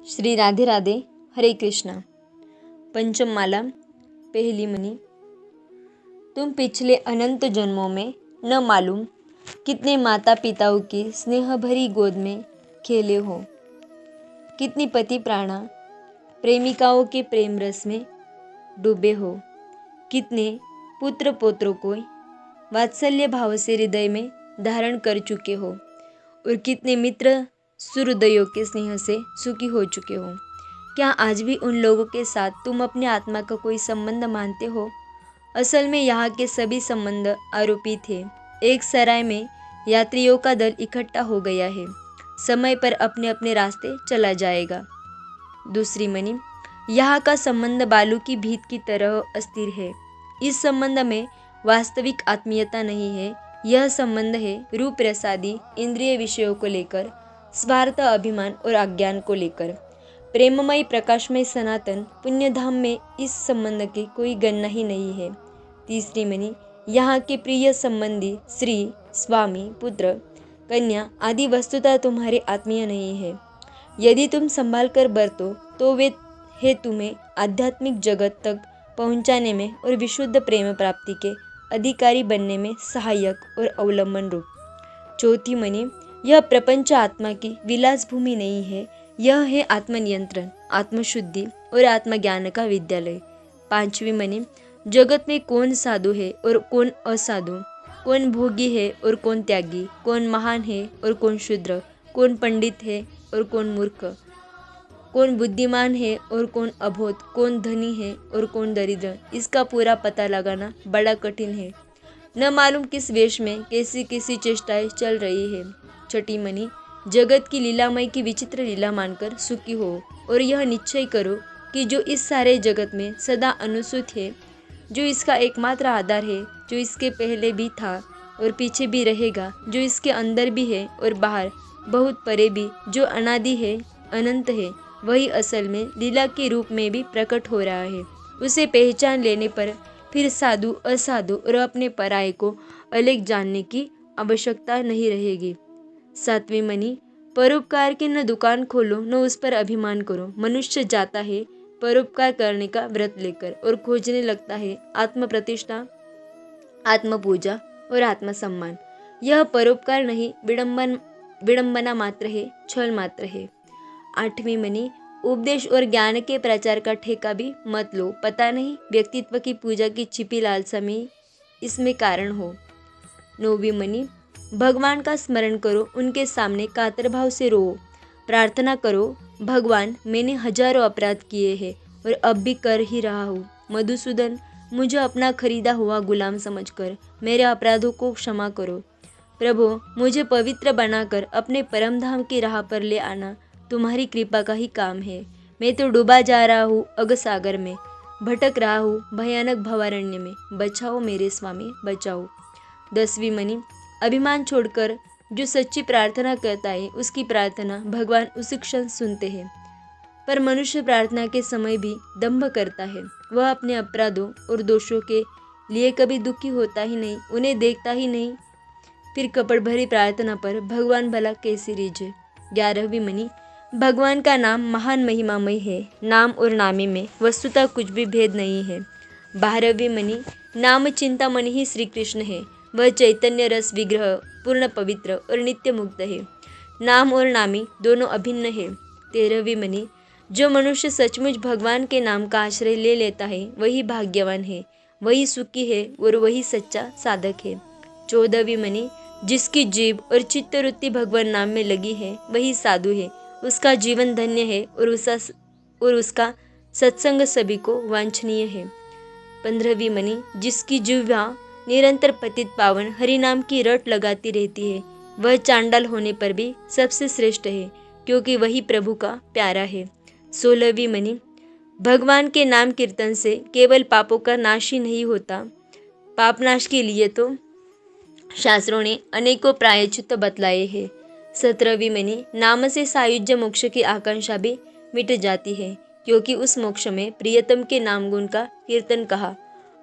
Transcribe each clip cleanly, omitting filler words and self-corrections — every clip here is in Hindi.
श्री राधे राधे। हरे कृष्णा। पंचम माला। पहली मनी। तुम पिछले अनंत जन्मों में न मालूम कितने माता पिताओं की स्नेह भरी गोद में खेले हो, कितनी पति प्राणा प्रेमिकाओं के प्रेम रस में डूबे हो, कितने पुत्र पौत्रों को वात्सल्य भाव से हृदय में धारण कर चुके हो और कितने मित्र सुहृदयों के स्नेह से सुखी हो चुके हो। क्या आज भी उन लोगों के साथ तुम अपने आत्मा का कोई संबंध मानते हो? असल में यहाँ के सभी संबंध आरोपी थे। एक सराय में यात्रियों का दल इकट्ठा हो गया है, समय पर अपने अपने रास्ते चला जाएगा। दूसरी मनी। यहाँ का संबंध बालू की भीत की तरह अस्थिर है। इस संबंध में वास्तविक आत्मीयता नहीं है। यह संबंध है रूप रसादी इंद्रिय विषयों को लेकर, स्वार्थ अभिमान और अज्ञान को लेकर। प्रेममय प्रकाशमय सनातन पुण्यधाम में इस संबंध की कोई गणना ही नहीं है। तीसरी मनी। यहाँ के प्रिय संबंधी स्त्री स्वामी पुत्र कन्या आदि वस्तुतः तुम्हारे आत्मीय नहीं है। यदि तुम संभाल कर बरतो तो वे है तुम्हें आध्यात्मिक जगत तक पहुँचाने में और विशुद्ध प्रेम प्राप्ति के अधिकारी बनने में सहायक और अवलंबन रूप। चौथी मनी। यह प्रपंच आत्मा की विलास भूमि नहीं है, यह है आत्मनियंत्रण, आत्मशुद्धि और आत्मज्ञान का विद्यालय। पांचवी मनी। जगत में कौन साधु है और कौन असाधु, कौन भोगी है और कौन त्यागी, कौन महान है और कौन शूद्र, कौन पंडित है और कौन मूर्ख, कौन बुद्धिमान है और कौन अबोध, कौन धनी है और कौन दरिद्र, इसका पूरा पता लगाना बड़ा कठिन है। न मालूम किस वेश में कैसी कैसी चेष्टाएं चल रही है। छठी मनी। जगत की लीलामय की विचित्र लीला मानकर सुखी हो और यह निश्चय करो कि जो इस सारे जगत में सदा अनुसूत है, जो इसका एकमात्र आधार है, जो इसके पहले भी था और पीछे भी रहेगा, जो इसके अंदर भी है और बाहर बहुत परे भी, जो अनादि है अनंत है, वही असल में लीला के रूप में भी प्रकट हो रहा है। उसे पहचान लेने पर फिर साधु असाधु और अपने पराये को अलग जानने की आवश्यकता नहीं रहेगी। सातवीं मनी। परोपकार की न दुकान खोलो न उस पर अभिमान करो। मनुष्य जाता है परोपकार करने का व्रत लेकर और खोजने लगता है आत्म प्रतिष्ठा, आत्म पूजा और आत्म सम्मान। यह परोपकार नहीं, विडंबना मात्र है, छल मात्र है। आठवीं मनी। उपदेश और ज्ञान के प्रचार का ठेका भी मत लो। पता नहीं व्यक्तित्व की पूजा की छिपी लालसा में इसमें कारण हो। नौवीं मनी। भगवान का स्मरण करो, उनके सामने कातर भाव से रो, प्रार्थना करो, भगवान मैंने हजारों अपराध किए हैं और अब भी कर ही रहा हूँ। मधुसूदन, मुझे अपना खरीदा हुआ गुलाम समझकर मेरे अपराधों को क्षमा करो। प्रभु, मुझे पवित्र बनाकर अपने परम धाम की राह पर ले आना तुम्हारी कृपा का ही काम है। मैं तो डूबा जा रहा हूँ अगसागर में, भटक रहा हूँ भयानक भवारण्य में। बचाओ मेरे स्वामी, बचाओ। 10वीं मनी। अभिमान छोड़कर जो सच्ची प्रार्थना करता है उसकी प्रार्थना भगवान उसी क्षण सुनते हैं। पर मनुष्य प्रार्थना के समय भी दंभ करता है। वह अपने अपराधों और दोषों के लिए कभी दुखी होता ही नहीं, उन्हें देखता ही नहीं। फिर कपट भरी प्रार्थना पर भगवान भला कैसी रीझे। 11वीं मनी। भगवान का नाम महान महिमामय है। नाम और नामी में वस्तुतः कुछ भी भेद नहीं है। 12वीं मनी। नाम चिंतामणि ही श्री कृष्ण है। वह चैतन्य रस विग्रह पूर्ण पवित्र और नित्य मुक्त है। नाम और नामी दोनों अभिन्न है। 13वीं मनी। जो मनुष्य सचमुच भगवान के नाम का आश्रय ले लेता है वही भाग्यवान है, वही सुखी है और वही सच्चा साधक है। 14वीं मनी। जिसकी जीभ और चित्तवृत्ति भगवान नाम में लगी है वही साधु है, उसका जीवन धन्य है और उसका सत्संग सभी को वांछनीय है। 15वीं मनी। जिसकी जिह्वा निरंतर पतित पावन हरि नाम की रट लगाती रहती है वह चांडाल होने पर भी सबसे श्रेष्ठ है, क्योंकि वही प्रभु का प्यारा है। 16वीं मनी। भगवान के नाम कीर्तन से केवल पापों का नाश ही नहीं होता, पाप नाश के लिए तो शास्त्रों ने अनेकों प्रायश्चित बतलाए हैं। 17वीं मनी। नाम से सायुज्य मोक्ष की आकांक्षा भी मिट जाती है, क्योंकि उस मोक्ष में प्रियतम के नाम गुण का कीर्तन कहा।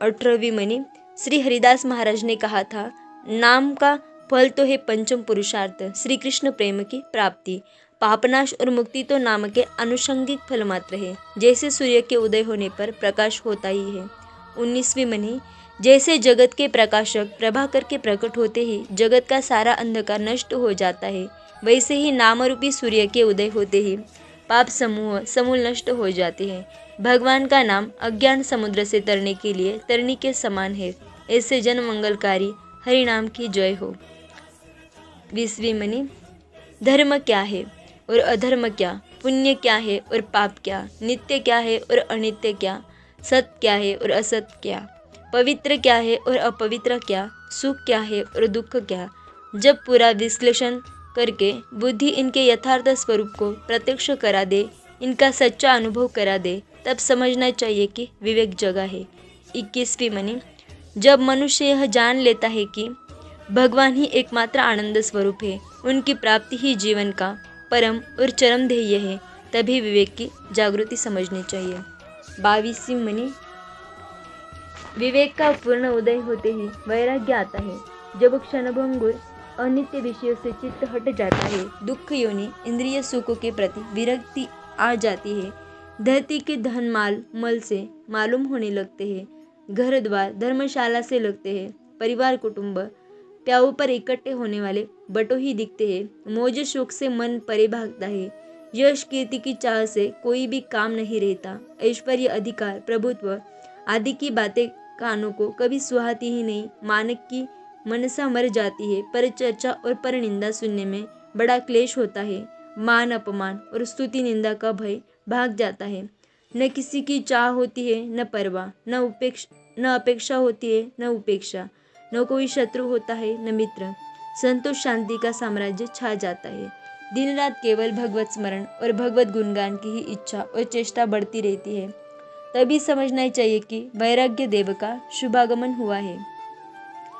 18वीं मनी। श्री हरिदास महाराज ने कहा था, नाम का फल तो है पंचम पुरुषार्थ, श्री कृष्ण प्रेम की प्राप्ति। पापनाश और मुक्ति तो नाम के आनुषंगिक फल मात्र है। जैसे सूर्य के उदय होने पर प्रकाश होता ही है। 19वीं मणि, जैसे जगत के प्रकाशक प्रभाकर के प्रकट होते ही जगत का सारा अंधकार नष्ट हो जाता है, वैसे ही नाम रूपी सूर्य के उदय होते ही पाप समूह समूल नष्ट हो जाते हैं। भगवान का नाम अज्ञान समुद्र से तरने के लिए तरनी के समान है। ऐसे जन मंगलकारी हरि नाम की जय हो। 20वीं मणि, धर्म क्या है और अधर्म क्या, पुण्य क्या है और पाप क्या, नित्य क्या है और अनित्य क्या, सत्य क्या है और असत्य क्या, पवित्र क्या है और अपवित्र क्या, सुख क्या है और दुख क्या। जब पूरा विश्लेषण करके बुद्धि इनके यथार्थ स्वरूप को प्रत्यक्ष करा दे, इनका सच्चा अनुभव करा दे, तब समझना चाहिए कि विवेक जगा है। 21वीं मणि, जब मनुष्य यह जान लेता है कि भगवान ही एकमात्र आनंद स्वरूप है, उनकी प्राप्ति ही जीवन का परम और चरम ध्येय है, तभी विवेक की जागृति समझनी चाहिए। 22वीं मणि, विवेक का पूर्ण उदय होते ही वैराग्य आता है। जब क्षणभंगुर अनित्य विषयों से चित्त हट जाता है, दुख योनि इंद्रिय सुखों के प्रति विरक्ति आ जाती है, धरती के धन माल मल से मालूम होने लगते हैं, घर द्वार धर्मशाला से लगते हैं, परिवार कुटुंब प्याऊ पर इकट्ठे होने वाले बटो ही दिखते हैं, मौज शौक से मन परे भागता है, यश कीर्ति की चाह से कोई भी काम नहीं रहता, ऐश्वर्य अधिकार प्रभुत्व आदि की बातें कानों को कभी सुहाती ही नहीं, मानक की मनसा मर जाती है, पर चर्चा और पर निंदा सुनने में बड़ा क्लेश होता है, मान अपमान और स्तुति निंदा का भय भाग जाता है, न किसी की चाह होती है न परवाह, न अपेक्षा होती है न उपेक्षा, न कोई शत्रु होता है न मित्र, संतोष शांति का साम्राज्य छा जाता है। दिन रात केवल भगवत स्मरण और भगवत गुणगान की ही इच्छा और चेष्टा बढ़ती रहती है, तभी समझना चाहिए कि वैराग्य देव का शुभागमन हुआ है।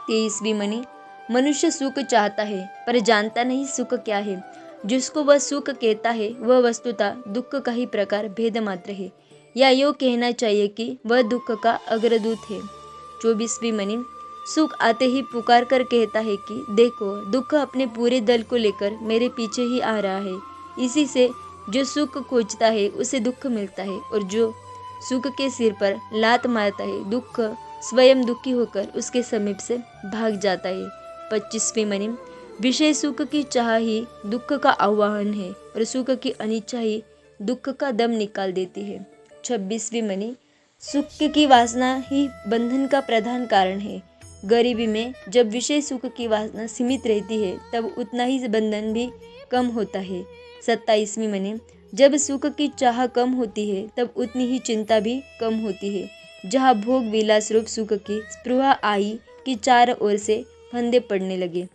23वीं मणि, मनुष्य सुख चाहता है पर जानता नहीं सुख क्या है। जिसको वह सुख कहता है वह वस्तुतः दुख का ही प्रकार भेद मात्र है, या यूँ कहना चाहिए कि वह दुख का अग्रदूत है। 24वीं मणि, सुख आते ही पुकार कर कहता है कि देखो दुख अपने पूरे दल को लेकर मेरे पीछे ही आ रहा है। इसी से जो सुख खोजता है उसे दुख मिलता है, और जो सुख के सिर पर लात मारता है दुख स्वयं दुखी होकर उसके समीप से भाग जाता है। 25वीं मणि, विषय सुख की चाह ही दुख का आह्वान है, और सुख की अनिच्छा ही दुख का दम निकाल देती है। 26वीं मणि, सुख की वासना ही बंधन का प्रधान कारण है। गरीबी में जब विषय सुख की वासना सीमित रहती है तब उतना ही बंधन भी कम होता है। 27वीं मणि, जब सुख की चाह कम होती है तब उतनी ही चिंता भी कम होती है। जहाँ भोग विलास रूप सुख की स्पृहा आई कि चार ओर से फंदे पड़ने लगे।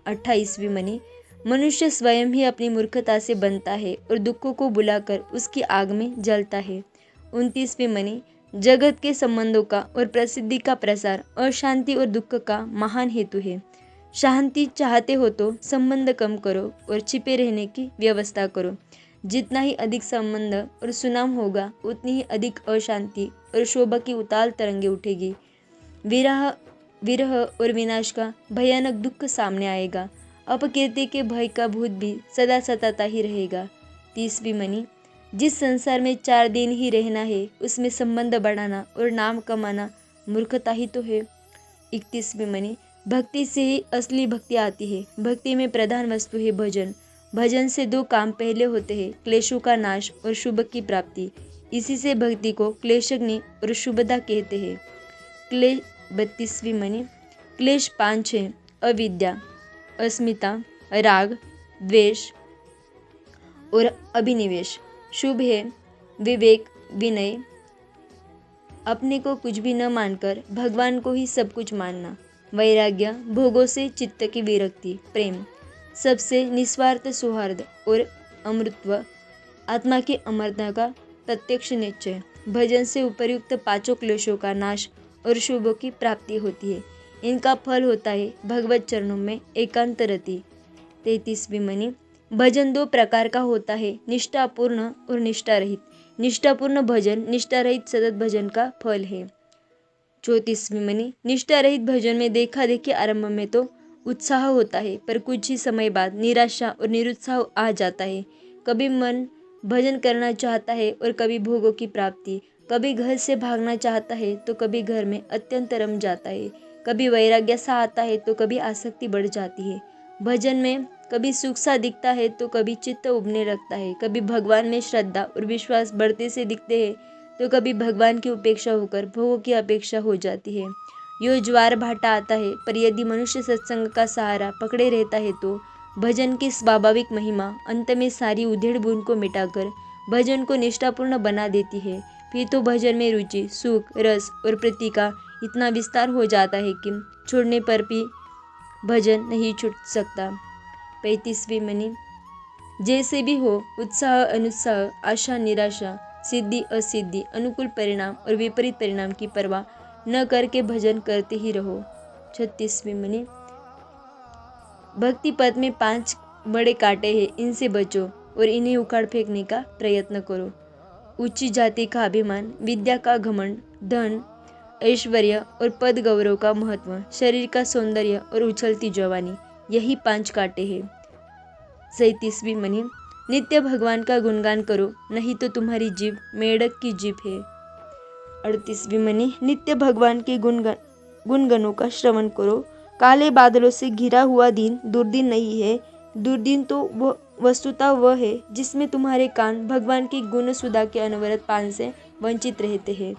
28वीं मणि, मनुष्य स्वयं ही अपनी मूर्खता से बनता है और दुखों को बुलाकर उसकी आग में जलता है। 29वीं मणि, जगत के संबंधों का और प्रसिद्धि का प्रसार अशांति और दुख का महान हेतु है। शांति चाहते हो तो संबंध कम करो और छिपे रहने की व्यवस्था करो। जितना ही अधिक संबंध और सुनाम होगा उतनी ही अधिक अशांति और शोभा की उताल तरंगे उठेगी। विरह और विनाश का भयानक दुख सामने आएगा। अपकीर्ति के भय का भूत भी सदा सताता ही रहेगा। 30वीं मणि, जिस संसार में 4 दिन ही रहना है उसमें संबंध बढ़ाना और नाम कमाना मूर्खता ही तो है। 31वीं मणि, भक्ति से ही असली भक्ति आती है। भक्ति में प्रधान वस्तु है भजन। भजन से 2 काम पहले होते हैं, क्लेशों का नाश और शुभ की प्राप्ति। इसी से भक्ति को क्लेशग्नि और शुभदा कहते हैं। 32वीं मणि, क्लेश 5 है, अविद्या, अस्मिता, राग, द्वेष और अभिनिवेश। शुभ है विवेक, विनय, अपने को कुछ भी न मानकर भगवान को ही सब कुछ मानना। वैराग्य, भोगों से चित्त की विरक्ति, प्रेम, सबसे निस्वार्थ सौहार्द और अमृतत्व, आत्मा की अमरता का प्रत्यक्ष निश्चय। भजन से उपर्युक्त 5 क्लेशों का नाश और शुभों की प्राप्ति होती है। इनका फल होता है भगवत चरणों में एकांत रति। 33वीं मणि, भजन 2 प्रकार का होता है, निष्ठापूर्ण और निष्ठा रहित। निष्ठापूर्ण भजन निष्ठा रहित सतत भजन का फल है। 34वीं मणि, निष्ठा रहित भजन में देखा देखी आरंभ में तो उत्साह होता है, पर कुछ ही समय बाद निराशा और निरुत्साह आ जाता है। कभी मन भजन करना चाहता है और कभी भोगों की प्राप्ति, कभी घर से भागना चाहता है तो कभी घर में अत्यंत रम जाता है, कभी वैराग्य सा आता है तो कभी आसक्ति बढ़ जाती है। भजन में कभी सुख सा दिखता है तो कभी चित्त उबने लगता है, कभी भगवान में श्रद्धा और विश्वास बढ़ते से दिखते हैं तो कभी भगवान की उपेक्षा होकर भोगों की अपेक्षा हो जाती है। यो ज्वार भाटा आता है, पर यदि मनुष्य सत्संग का सहारा पकड़े रहता है तो भजन की स्वाभाविक महिमा अंत में सारी उधेड़ बुन को मिटाकर भजन को निष्ठापूर्ण बना देती है। फिर तो भजन में रुचि, सुख, रस और प्रीति का इतना विस्तार हो जाता है कि छोड़ने पर भी भजन नहीं छूट सकता। 35वीं मणि। जैसे भी हो, उत्साह अनुत्साह, आशा निराशा, सिद्धि असिद्धि, अनुकूल परिणाम और विपरीत परिणाम की परवाह न करके भजन करते ही रहो। 36वीं मणि। भक्ति पथ में 5 बड़े कांटे हैं, इनसे बचो और इन्हें उखाड़ फेंकने का प्रयत्न करो। ऊंची जाति का अभिमान, विद्या का घमंड, धन ऐश्वर्य और पद गौरव का महत्व, शरीर का सौंदर्य और उछलती जवानी, यही 5 कांटे हैं। 37वीं मणि। नित्य भगवान का गुणगान करो, नहीं तो तुम्हारी जीभ मेढक की जीभ है। 38वीं मणि। नित्य भगवान के गुणगनों का श्रवण करो। काले बादलों से घिरा हुआ दिन दुर्दिन नहीं है, दुर्दिन तो वह वस्तुतः वह है जिसमें तुम्हारे कान भगवान की गुण सुधा के अनवरत पान से वंचित रहते हैं।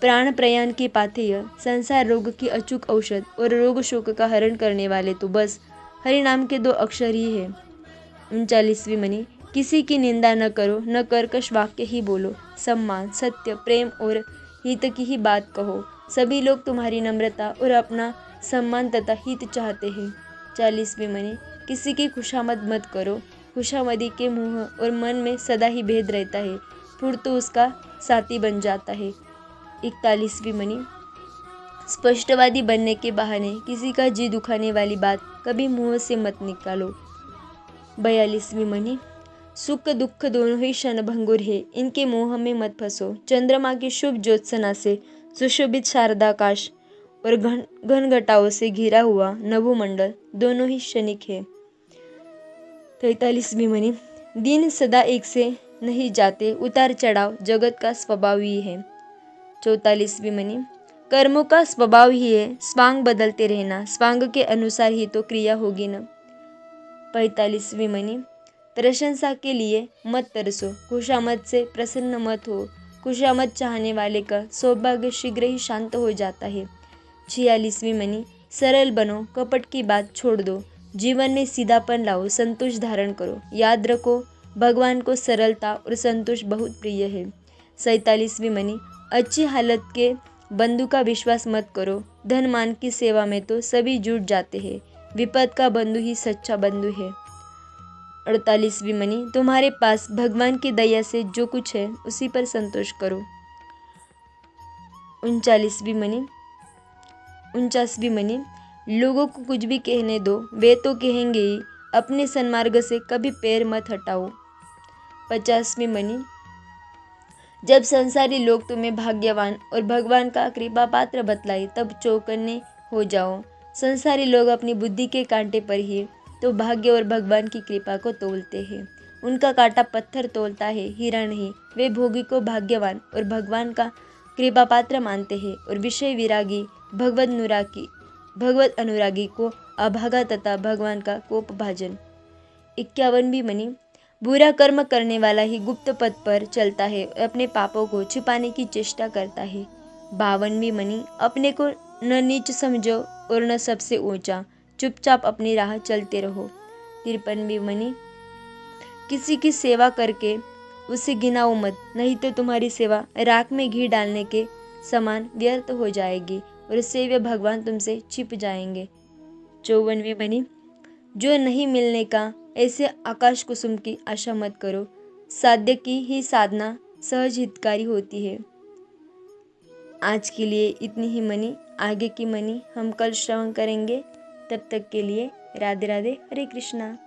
प्राण प्रयाण के पाथेय, संसार रोग की अचूक औषध और रोग शोक का हरण करने वाले तो बस हरि नाम के 2 अक्षर ही है। 39वीं मणि। किसी की निंदा न करो, न कर्कश वाक्य ही बोलो, सम्मान, सत्य, प्रेम और हित की ही बात कहो। सभी लोग तुम्हारी नम्रता और अपना सम्मान तथा हित चाहते हैं। 40वीं मणि। किसी की खुशामद मत करो, खुशामदी के मुंह और मन में सदा ही भेद रहता है, फूट तो उसका साथी बन जाता है। 41वीं मणि। स्पष्टवादी बनने के बहाने किसी का जी दुखाने वाली बात कभी मुंह से मत निकालो। 42वीं मणि। सुख दुख दोनों ही क्षणभंगुर है, इनके मोह में मत फंसो। चंद्रमा की शुभ ज्योत्सना से सुशोभित शारदाकाश और घन घटाओं से घिरा हुआ नभोमंडल दोनों ही क्षणिक है। 43वीं मणि। दिन सदा एक से नहीं जाते, उतार चढ़ाव जगत का स्वभाव ही है। 44वीं मणि। कर्मों का स्वभाव ही है स्वांग बदलते रहना, स्वांग के अनुसार ही तो क्रिया होगी न। 45वीं मणि। प्रशंसा के लिए मत तरसो, खुशामद से प्रसन्न मत हो, खुशामद चाहने वाले का सौभाग्य शीघ्र ही शांत हो जाता है। 46वीं मणि। सरल बनो, कपट की बात छोड़ दो, जीवन में सीधापन लाओ, संतोष धारण करो। याद रखो, भगवान को सरलता और संतोष बहुत प्रिय है। 47वीं मणि। अच्छी हालत के बंधु का विश्वास मत करो, धन मान की सेवा में तो सभी जुट जाते हैं, विपद का बंधु ही सच्चा बंधु है। 48वीं मणि। तुम्हारे पास भगवान की दया से जो कुछ है उसी पर संतोष करो। 39वीं मणि। 49वीं मणि। लोगों को कुछ भी कहने दो, वे तो कहेंगे ही, अपने सन्मार्ग से कभी पैर मत हटाओ। 50वीं मणि। जब संसारी लोग तुम्हें भाग्यवान और भगवान का कृपा पात्र बतलाए तब चौकन्ने हो जाओ। संसारी लोग अपनी बुद्धि के कांटे पर ही तो भाग्य और भगवान की कृपा को तोलते हैं। उनका कांटा पत्थर तोलता है, हीरा नहीं। वे भोगी को भाग्यवान और भगवान का कृपा पात्र मानते हैं और विषय विरागी भगवत अनुरागी को अभागा तथा भगवान का कोप भाजन। 51वीं मणि। बुरा कर्म करने वाला ही गुप्त पथ पर चलता है और अपने पापों को छिपाने की चेष्टा करता है। 52वीं मणि। अपने को न नीच समझो और न सबसे ऊंचा, चुपचाप अपनी राह चलते रहो। 53वीं मणि। किसी की सेवा करके उसे गिनाओ मत, नहीं तो तुम्हारी सेवा राख में घी डालने के समान व्यर्थ हो जाएगी और सेव्य भगवान तुमसे छिप जाएंगे। 54वीं मणि। जो नहीं मिलने का ऐसे आकाश कुसुम की आशा मत करो, साध्य की ही साधना सहज हितकारी होती है। आज के लिए इतनी ही मणि, आगे की मणि हम कल श्रवण करेंगे। तब तक के लिए राधे राधे, हरे कृष्णा।